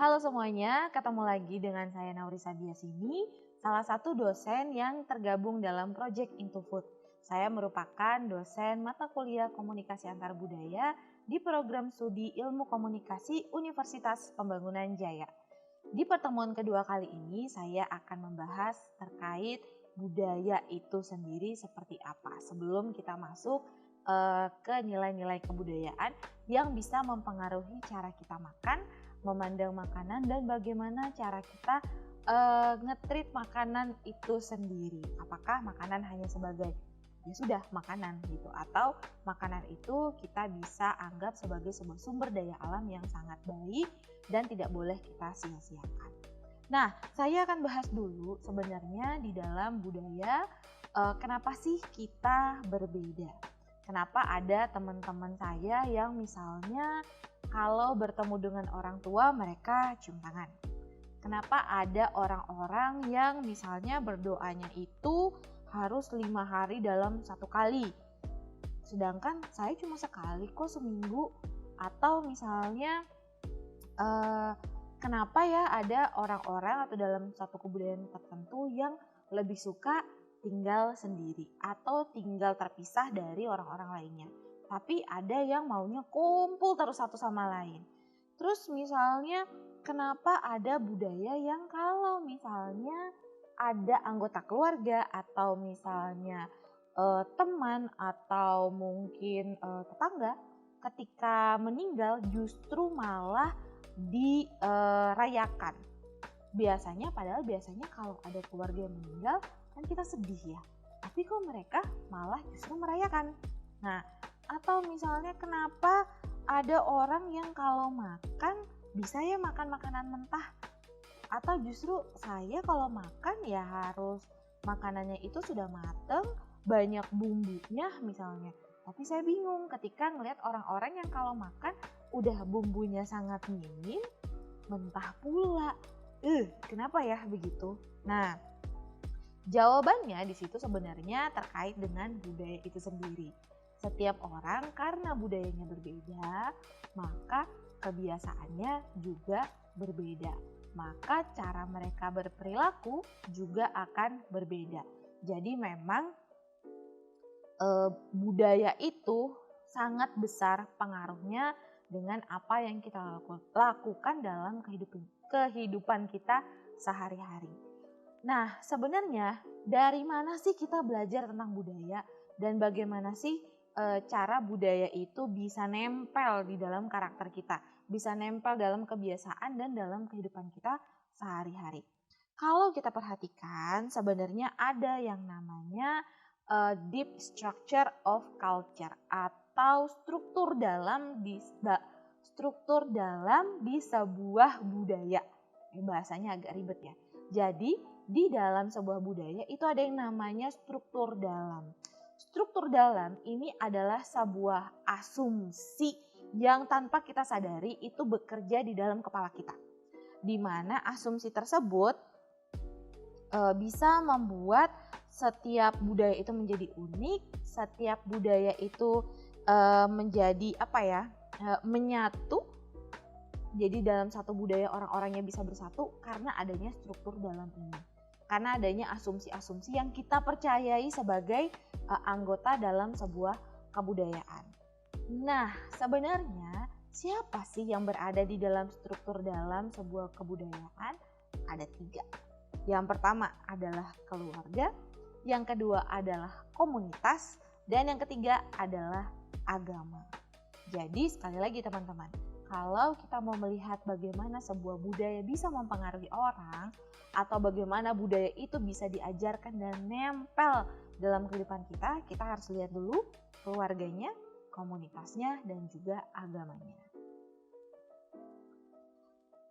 Halo semuanya, ketemu lagi dengan saya Naurisa Biasini, salah satu dosen yang tergabung dalam Project Into Food. Saya merupakan dosen mata kuliah komunikasi antar budaya di program studi ilmu komunikasi Universitas Pembangunan Jaya. Di pertemuan kedua kali ini saya akan membahas terkait budaya itu sendiri seperti apa. Sebelum kita masuk ke nilai-nilai kebudayaan yang bisa mempengaruhi cara kita makan, memandang makanan, dan bagaimana cara kita nge-treat makanan itu sendiri. Apakah makanan hanya sebagai ya sudah makanan gitu, atau makanan itu kita bisa anggap sebagai sebuah sumber daya alam yang sangat baik dan tidak boleh kita sia-siakan. Nah, saya akan bahas dulu sebenarnya di dalam budaya kenapa sih kita berbeda. Kenapa ada teman-teman saya yang misalnya kalau bertemu dengan orang tua mereka cium tangan. Kenapa ada orang-orang yang misalnya berdoanya itu harus 5 hari dalam 1 kali. Sedangkan saya cuma sekali kok seminggu. Atau misalnya kenapa ya ada orang-orang atau dalam satu kebudayaan tertentu yang lebih suka tinggal sendiri atau tinggal terpisah dari orang-orang lainnya. Tapi ada yang maunya kumpul terus satu sama lain. Terus misalnya kenapa ada budaya yang kalau misalnya ada anggota keluarga atau misalnya teman atau mungkin tetangga ketika meninggal justru malah dirayakan. Padahal biasanya kalau ada keluarga yang meninggal kan kita sedih ya. Tapi kok mereka malah justru merayakan. Nah, atau misalnya kenapa ada orang yang kalau makan bisa ya makan makanan mentah, atau justru saya kalau makan ya harus makanannya itu sudah mateng, banyak bumbunya misalnya. Tapi saya bingung ketika ngelihat orang-orang yang kalau makan udah bumbunya sangat minim, mentah pula. Kenapa ya begitu? Nah, jawabannya di situ sebenarnya terkait dengan budaya itu sendiri. Setiap orang karena budayanya berbeda, maka kebiasaannya juga berbeda. Maka cara mereka berperilaku juga akan berbeda. Jadi memang budaya itu sangat besar pengaruhnya dengan apa yang kita lakukan dalam kehidupan kita sehari-hari. Nah, sebenarnya dari mana sih kita belajar tentang budaya dan bagaimana sih cara budaya itu bisa nempel di dalam karakter kita, bisa nempel dalam kebiasaan dan dalam kehidupan kita sehari-hari. Kalau kita perhatikan sebenarnya ada yang namanya deep structure of culture atau struktur dalam di sebuah budaya. Bahasanya agak ribet ya. Jadi di dalam sebuah budaya itu ada yang namanya struktur dalam. Struktur dalam ini adalah sebuah asumsi yang tanpa kita sadari itu bekerja di dalam kepala kita. Di mana asumsi tersebut bisa membuat setiap budaya itu menjadi unik, setiap budaya itu menjadi menyatu. Jadi dalam satu budaya orang-orangnya bisa bersatu karena adanya struktur dalam ini. Karena adanya asumsi-asumsi yang kita percayai sebagai anggota dalam sebuah kebudayaan. Nah, sebenarnya siapa sih yang berada di dalam struktur dalam sebuah kebudayaan? Ada 3. Yang pertama adalah keluarga, yang kedua adalah komunitas, dan yang ketiga adalah agama. Jadi sekali lagi teman-teman, kalau kita mau melihat bagaimana sebuah budaya bisa mempengaruhi orang, atau bagaimana budaya itu bisa diajarkan dan nempel dalam kehidupan kita, kita harus lihat dulu keluarganya, komunitasnya, dan juga agamanya.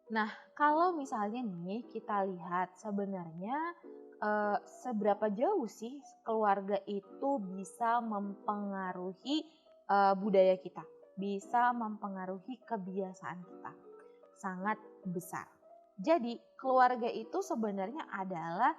Nah, kalau misalnya nih kita lihat sebenarnya seberapa jauh sih keluarga itu bisa mempengaruhi budaya kita, bisa mempengaruhi kebiasaan kita. Sangat besar. Jadi keluarga itu sebenarnya adalah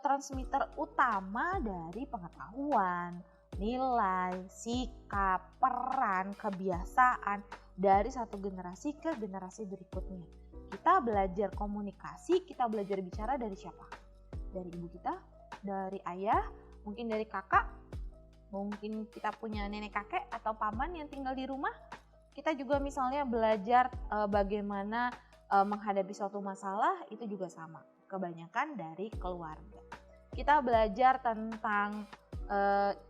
transmitter utama dari pengetahuan, nilai, sikap, peran, kebiasaan, dari satu generasi ke generasi berikutnya. Kita belajar komunikasi, kita belajar bicara dari siapa? Dari ibu kita, dari ayah, mungkin dari kakak, mungkin kita punya nenek kakek atau paman yang tinggal di rumah. Kita juga misalnya belajar bagaimana menghadapi suatu masalah, itu juga sama. Kebanyakan dari keluarga. Kita belajar tentang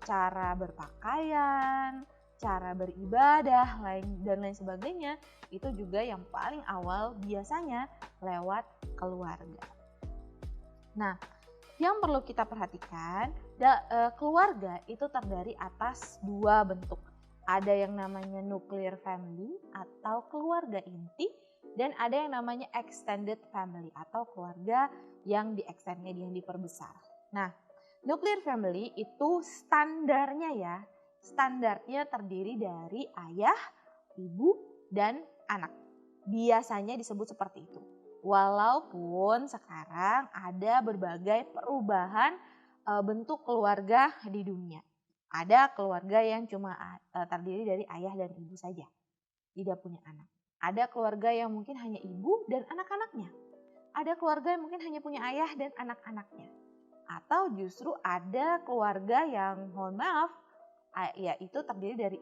cara berpakaian, cara beribadah, dan lain sebagainya. Itu juga yang paling awal biasanya lewat keluarga. Nah, yang perlu kita perhatikan, keluarga itu terdiri atas dua bentuk. Ada yang namanya nuclear family atau keluarga inti, dan ada yang namanya extended family atau keluarga yang di-extendnya, yang diperbesar. Nah, nuclear family itu standarnya terdiri dari ayah, ibu, dan anak. Biasanya disebut seperti itu. Walaupun sekarang ada berbagai perubahan bentuk keluarga di dunia. Ada keluarga yang cuma terdiri dari ayah dan ibu saja, tidak punya anak. Ada keluarga yang mungkin hanya ibu dan anak-anaknya. Ada keluarga yang mungkin hanya punya ayah dan anak-anaknya. Atau justru ada keluarga yang, mohon maaf, yaitu terdiri dari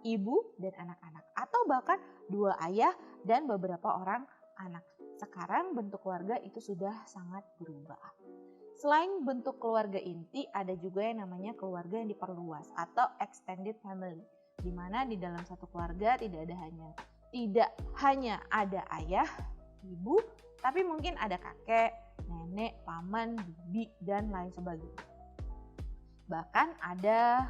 ibu dan anak-anak. Atau bahkan dua ayah dan beberapa orang anak. Sekarang bentuk keluarga itu sudah sangat berubah. Selain bentuk keluarga inti, ada juga yang namanya keluarga yang diperluas atau extended family. Di mana di dalam satu keluarga tidak hanya ada ayah, ibu, tapi mungkin ada kakek, nenek, paman, bibi, dan lain sebagainya. Bahkan ada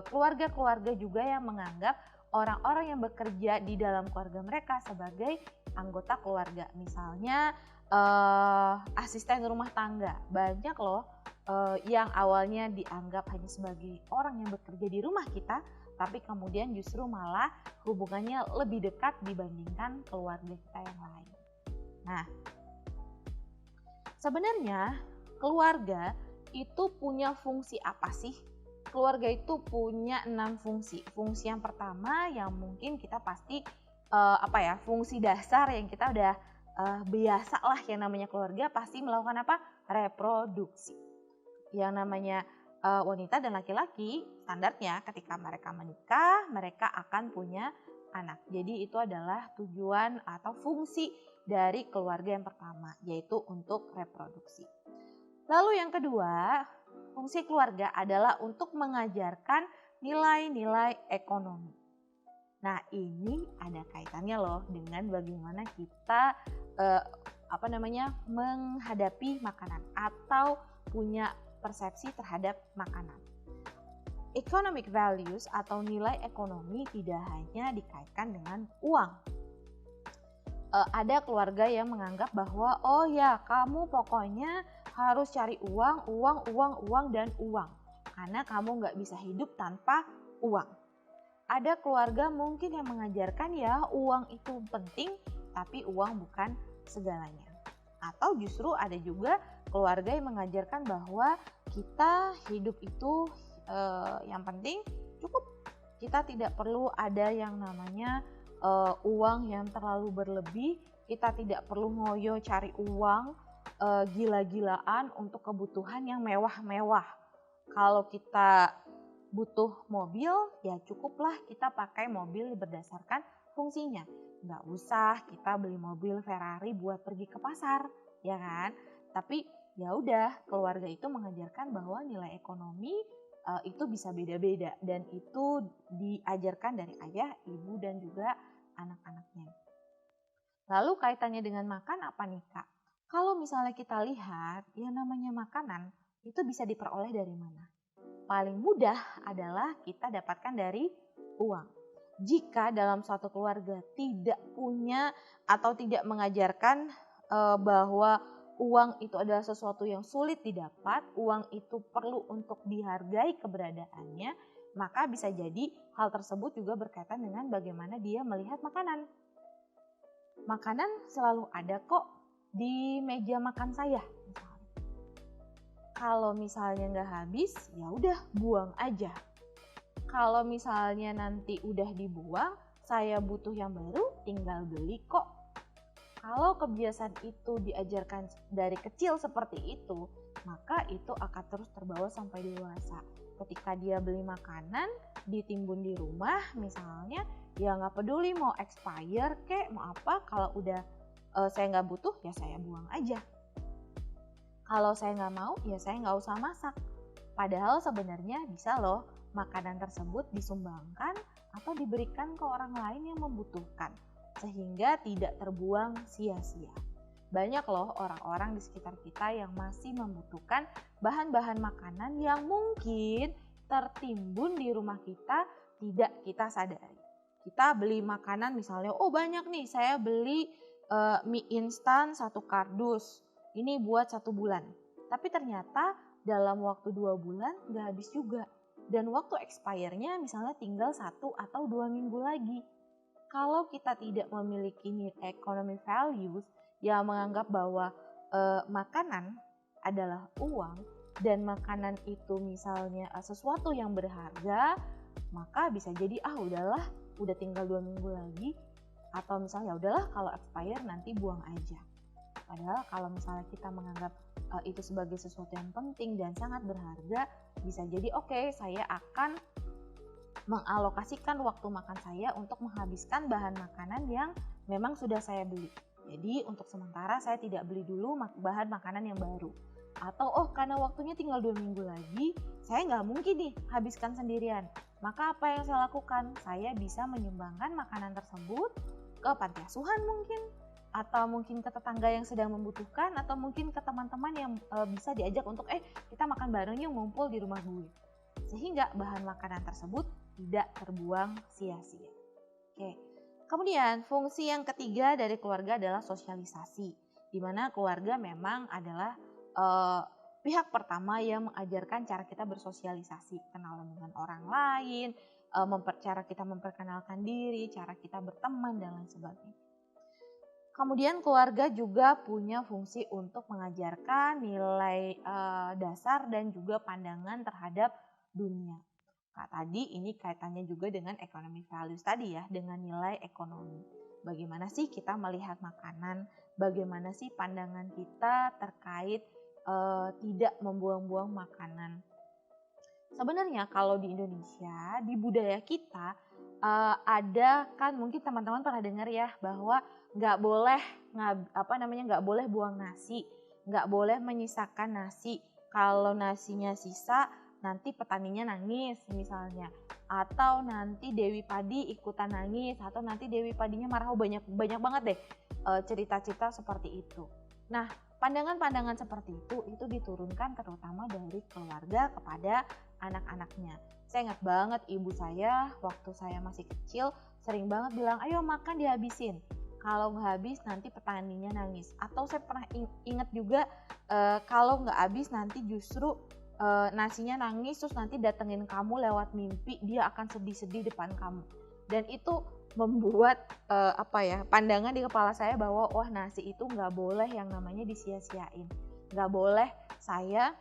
keluarga-keluarga juga yang menganggap orang-orang yang bekerja di dalam keluarga mereka sebagai anggota keluarga. Misalnya asisten rumah tangga. Banyak loh yang awalnya dianggap hanya sebagai orang yang bekerja di rumah kita, tapi kemudian justru malah hubungannya lebih dekat dibandingkan keluarga kita yang lain. Nah, sebenarnya keluarga itu punya fungsi apa sih? Keluarga itu punya 6 fungsi. Fungsi yang pertama yang mungkin kita pasti fungsi dasar yang kita udah biasa lah, yang namanya keluarga pasti melakukan apa? Reproduksi. Yang namanya wanita dan laki-laki standarnya ketika mereka menikah, mereka akan punya anak. Jadi itu adalah tujuan atau fungsi dari keluarga yang pertama, yaitu untuk reproduksi. Lalu yang kedua, fungsi keluarga adalah untuk mengajarkan nilai-nilai ekonomi. Nah, ini ada kaitannya loh dengan bagaimana kita menghadapi makanan atau punya persepsi terhadap makanan. Economic values atau nilai ekonomi tidak hanya dikaitkan dengan uang. Ada keluarga yang menganggap bahwa oh ya, kamu pokoknya harus cari uang, dan uang. Karena kamu nggak bisa hidup tanpa uang. Ada keluarga mungkin yang mengajarkan ya uang itu penting, tapi uang bukan segalanya. Atau justru ada juga keluarga yang mengajarkan bahwa kita hidup itu yang penting cukup. Kita tidak perlu ada yang namanya uang yang terlalu berlebih. Kita tidak perlu ngoyo cari uang gila-gilaan untuk kebutuhan yang mewah-mewah. Kalau kita butuh mobil, ya cukuplah kita pakai mobil berdasarkan fungsinya. Nggak usah kita beli mobil Ferrari buat pergi ke pasar, ya kan? Tapi ya udah, keluarga itu mengajarkan bahwa nilai ekonomi itu bisa beda-beda, dan itu diajarkan dari ayah, ibu, dan juga anak-anaknya. Lalu kaitannya dengan makan apa nih Kak? Kalau misalnya kita lihat, yang namanya makanan itu bisa diperoleh dari mana? Paling mudah adalah kita dapatkan dari uang. Jika dalam suatu keluarga tidak punya atau tidak mengajarkan bahwa uang itu adalah sesuatu yang sulit didapat, uang itu perlu untuk dihargai keberadaannya, maka bisa jadi hal tersebut juga berkaitan dengan bagaimana dia melihat makanan. Makanan selalu ada kok di meja makan saya. Kalau misalnya nggak habis, ya udah buang aja. Kalau misalnya nanti udah dibuang, saya butuh yang baru, tinggal beli kok. Kalau kebiasaan itu diajarkan dari kecil seperti itu, maka itu akan terus terbawa sampai dewasa. Ketika dia beli makanan, ditimbun di rumah misalnya, ya nggak peduli mau expire kek, mau apa, kalau udah saya nggak butuh, ya saya buang aja. Kalau saya nggak mau, ya saya nggak usah masak. Padahal sebenarnya bisa loh makanan tersebut disumbangkan atau diberikan ke orang lain yang membutuhkan, sehingga tidak terbuang sia-sia. Banyak loh orang-orang di sekitar kita yang masih membutuhkan bahan-bahan makanan yang mungkin tertimbun di rumah kita, tidak kita sadari. Kita beli makanan misalnya, oh banyak nih, saya beli mie instan 1 kardus, ini buat 1 bulan. Tapi ternyata dalam waktu 2 bulan nggak habis juga. Dan waktu expire-nya misalnya tinggal 1 atau 2 minggu lagi. Kalau kita tidak memiliki need economic values yang menganggap bahwa makanan adalah uang dan makanan itu misalnya sesuatu yang berharga, maka bisa jadi udahlah, udah tinggal 2 minggu lagi, atau misalnya udahlah kalau expire nanti buang aja. Padahal kalau misalnya kita menganggap itu sebagai sesuatu yang penting dan sangat berharga, bisa jadi oke, saya akan mengalokasikan waktu makan saya untuk menghabiskan bahan makanan yang memang sudah saya beli. Jadi untuk sementara saya tidak beli dulu bahan makanan yang baru. Atau karena waktunya tinggal 2 minggu lagi, saya nggak mungkin nih habiskan sendirian. Maka apa yang saya lakukan? Saya bisa menyumbangkan makanan tersebut ke panti asuhan mungkin, atau mungkin ke tetangga yang sedang membutuhkan, atau mungkin ke teman-teman yang bisa diajak untuk kita makan bareng yuk, ngumpul di rumah gue. Sehingga bahan makanan tersebut tidak terbuang sia-sia. Oke. Kemudian fungsi yang ketiga dari keluarga adalah sosialisasi, di mana keluarga memang adalah pihak pertama yang mengajarkan cara kita bersosialisasi, kenalan dengan orang lain, cara kita memperkenalkan diri, cara kita berteman, dan lain sebagainya. Kemudian keluarga juga punya fungsi untuk mengajarkan nilai dasar dan juga pandangan terhadap dunia. Nah, tadi ini kaitannya juga dengan economic values tadi ya, dengan nilai ekonomi. Bagaimana sih kita melihat makanan, bagaimana sih pandangan kita terkait tidak membuang-buang makanan. Sebenarnya kalau di Indonesia, di budaya kita ada kan, mungkin teman-teman pernah dengar ya, bahwa nggak boleh buang nasi, nggak boleh menyisakan nasi. Kalau nasinya sisa, nanti petaninya nangis misalnya, atau nanti Dewi Padi ikutan nangis, atau nanti Dewi Padinya marah. Banyak banget deh cerita-cerita seperti itu. Nah, pandangan-pandangan seperti itu diturunkan terutama dari keluarga kepada anak-anaknya. Saya ingat banget ibu saya waktu saya masih kecil sering banget bilang, ayo makan dihabisin. Kalau nggak habis nanti petaninya nangis. Atau saya pernah ingat juga kalau nggak habis nanti justru nasinya nangis, terus nanti datengin kamu lewat mimpi, dia akan sedih-sedih depan kamu. Dan itu membuat pandangan di kepala saya bahwa nasi itu nggak boleh yang namanya disia-siain. Nggak boleh saya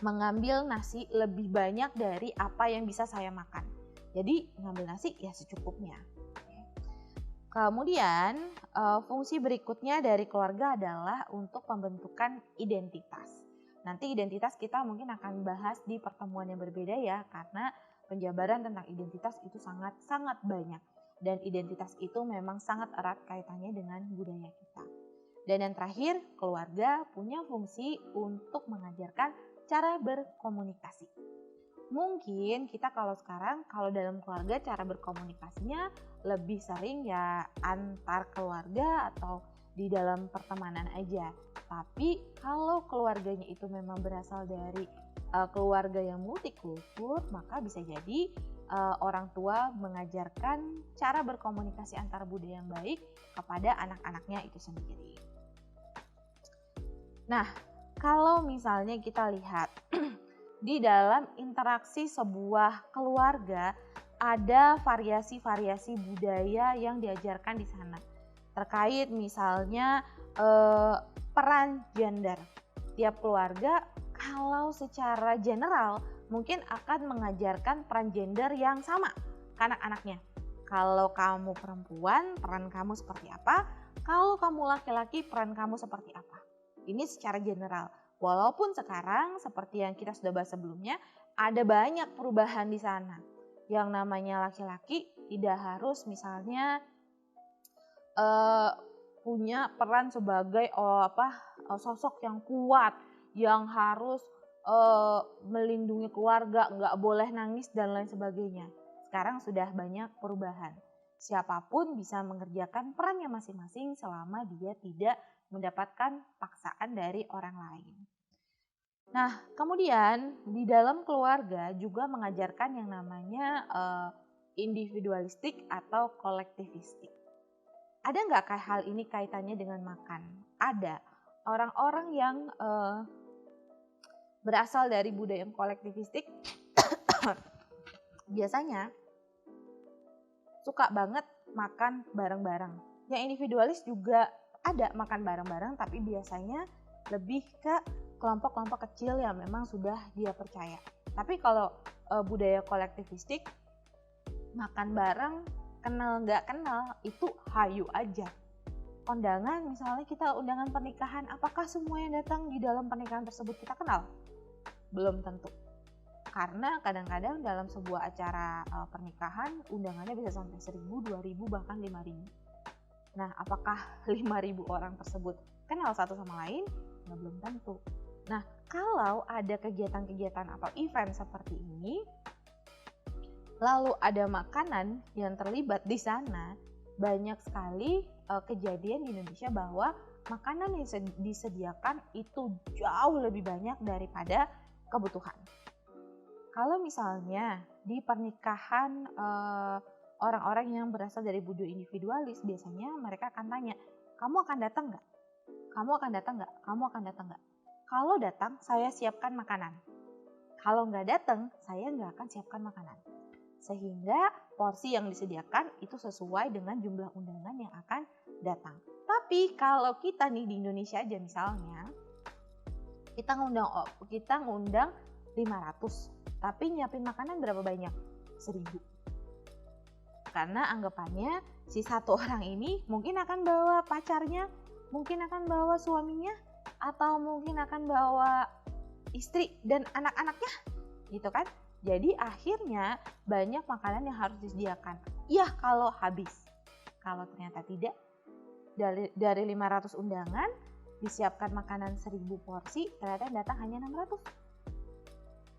mengambil nasi lebih banyak dari apa yang bisa saya makan. Jadi ngambil nasi ya secukupnya. Kemudian fungsi berikutnya dari keluarga adalah untuk pembentukan identitas. Nanti identitas kita mungkin akan bahas di pertemuan yang berbeda ya, karena penjabaran tentang identitas itu sangat banyak. Dan identitas itu memang sangat erat kaitannya dengan budaya kita. Dan yang terakhir, keluarga punya fungsi untuk mengajarkan cara berkomunikasi. Mungkin kita kalau dalam keluarga cara berkomunikasinya lebih sering ya antar keluarga atau di dalam pertemanan aja. Tapi kalau keluarganya itu memang berasal dari keluarga yang multikultur, maka bisa jadi orang tua mengajarkan cara berkomunikasi antar budaya yang baik kepada anak-anaknya itu sendiri. Nah, kalau misalnya kita lihat di dalam interaksi sebuah keluarga ada variasi-variasi budaya yang diajarkan di sana. Terkait misalnya peran gender. Tiap keluarga kalau secara general mungkin akan mengajarkan peran gender yang sama ke anak-anaknya. Kalau kamu perempuan, peran kamu seperti apa? Kalau kamu laki-laki, peran kamu seperti apa? Ini secara general. Walaupun sekarang seperti yang kita sudah bahas sebelumnya, ada banyak perubahan di sana. Yang namanya laki-laki tidak harus misalnya punya peran sebagai sosok yang kuat, yang harus melindungi keluarga, nggak boleh nangis dan lain sebagainya. Sekarang sudah banyak perubahan. Siapapun bisa mengerjakan perannya masing-masing selama dia tidak mendapatkan paksaan dari orang lain. Nah, kemudian di dalam keluarga juga mengajarkan yang namanya individualistik atau kolektivistik. Ada nggak hal ini kaitannya dengan makan? Ada. Orang-orang yang berasal dari budaya kolektivistik biasanya suka banget makan bareng-bareng. Yang individualis juga ada makan bareng-bareng, tapi biasanya lebih ke kelompok-kelompok kecil yang memang sudah dia percaya. Tapi kalau budaya kolektivistik, makan bareng, kenal nggak kenal, itu hayu aja. Kondangan, misalnya kita undangan pernikahan, apakah semua yang datang di dalam pernikahan tersebut kita kenal? Belum tentu. Karena kadang-kadang dalam sebuah acara pernikahan, undangannya bisa sampai 1.000, 2.000, bahkan 5.000. Nah, apakah 5.000 orang tersebut kenal satu sama lain? Nah, belum tentu. Nah, kalau ada kegiatan-kegiatan atau event seperti ini, lalu ada makanan yang terlibat di sana, banyak sekali kejadian di Indonesia bahwa makanan yang disediakan itu jauh lebih banyak daripada kebutuhan. Kalau misalnya di pernikahan orang-orang yang berasal dari budaya individualis, biasanya mereka akan tanya, kamu akan datang nggak? Kamu akan datang nggak? Kamu akan datang nggak? Kalau datang, saya siapkan makanan. Kalau nggak datang, saya nggak akan siapkan makanan. Sehingga porsi yang disediakan itu sesuai dengan jumlah undangan yang akan datang. Tapi kalau kita nih di Indonesia aja misalnya, kita ngundang 500, tapi nyiapin makanan berapa banyak? 1.000. Karena anggapannya si satu orang ini mungkin akan bawa pacarnya, mungkin akan bawa suaminya, atau mungkin akan bawa istri dan anak-anaknya, gitu kan? Jadi akhirnya banyak makanan yang harus disediakan. Iya kalau habis. Kalau ternyata tidak, dari 500 undangan disiapkan makanan 1.000 porsi, ternyata yang datang hanya 600.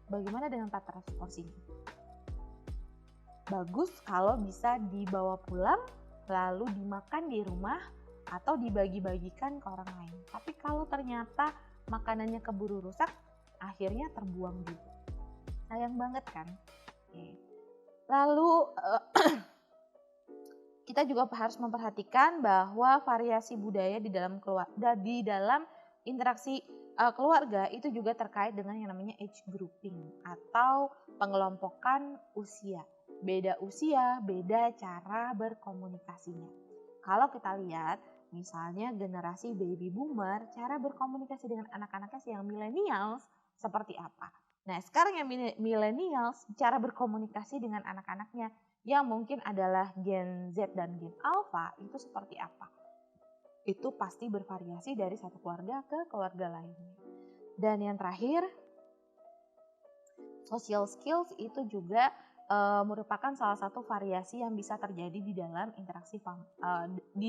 Bagaimana dengan 400 porsinya? Bagus kalau bisa dibawa pulang, lalu dimakan di rumah, atau dibagi-bagikan ke orang lain. Tapi kalau ternyata makanannya keburu rusak, akhirnya terbuang juga. Sayang banget kan? Lalu kita juga harus memperhatikan bahwa variasi budaya di dalam interaksi keluarga itu juga terkait dengan yang namanya age grouping atau pengelompokan usia. Beda usia, beda cara berkomunikasinya. Kalau kita lihat misalnya generasi baby boomer, cara berkomunikasi dengan anak-anaknya yang millennials seperti apa? Nah, sekarang yang millennials cara berkomunikasi dengan anak-anaknya yang mungkin adalah Gen Z dan Gen Alpha itu seperti apa? Itu pasti bervariasi dari satu keluarga ke keluarga lainnya. Dan yang terakhir, social skills itu juga merupakan salah satu variasi yang bisa terjadi di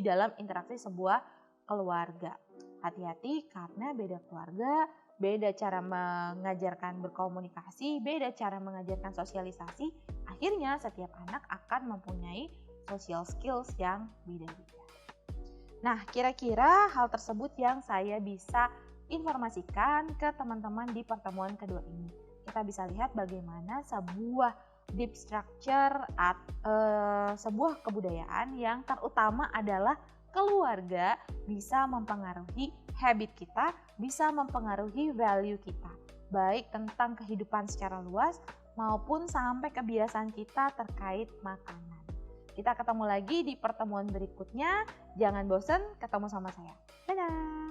dalam interaksi sebuah keluarga. Hati-hati karena beda keluarga, beda cara mengajarkan berkomunikasi, beda cara mengajarkan sosialisasi. Akhirnya setiap anak akan mempunyai social skills yang beda-beda. Nah, kira-kira hal tersebut yang saya bisa informasikan ke teman-teman di pertemuan kedua ini. Kita bisa lihat bagaimana sebuah deep structure sebuah kebudayaan yang terutama adalah keluarga bisa mempengaruhi habit kita, bisa mempengaruhi value kita, baik tentang kehidupan secara luas maupun sampai kebiasaan kita terkait makanan. Kita ketemu lagi di pertemuan berikutnya. Jangan bosan ketemu sama saya. Dadah!